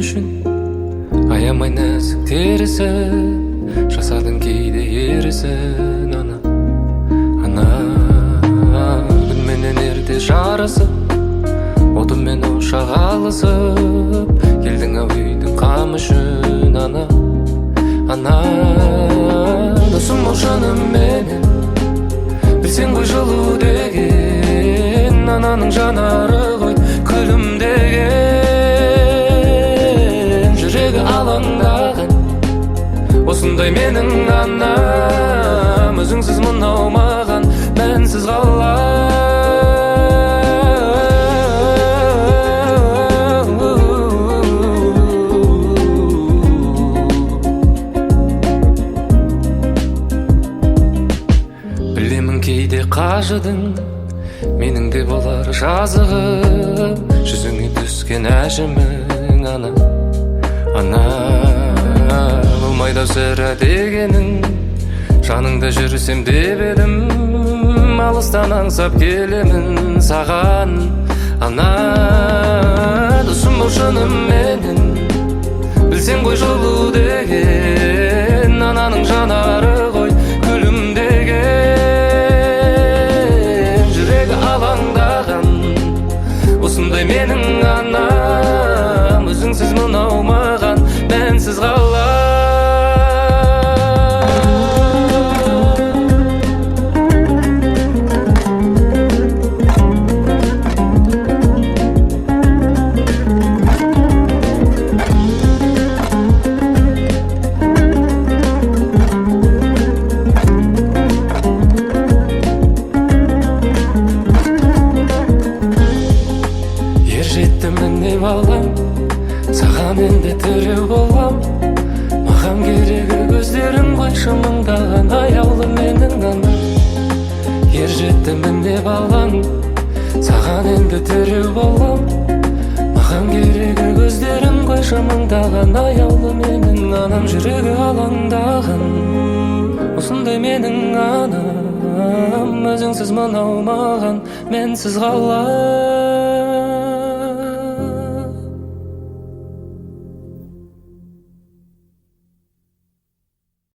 үшін аямай нәзік терісін жасадың кейде ерісін. Ана күнменен ерте жарысып, отыммен ошақ алысып, келдің ау үйдің қам үшін. Ана досым ол жаным менен, білсең ғой жылу деген ананың жанары ғой күлімдеген. Жүрегі алаңдаған осындай менің анам, өзіңсіз мынау маған мәнсіз қалар. Білемін кейде қажыдың, менің де болар жазығым, жүзіңе түскен әжімің. Ана болмайды сірә дегенің, жаныңда жүрсем деп едім, алыстан аңсап келемін саған. Ана досым бол шыным менен, білсең ғой жылу деген ананың жанары ғой күлімдеген. Жүрегі алаңдаған осындай менің анам, өзіңсіз мынау маған мәнсіз қалар. Міне балам, саған енді тірі болам, маған керегі көздерің ғой шымыңдаған аяулы менің анам. Ер жетті міне балам, саған енді тірі болам, маған керегі көздерің ғой шымыңдаған аяулы менің анам. Жүрегі алаңдаған осындай менің анам, өзіңсіз мынау маған мәнсіз қалар.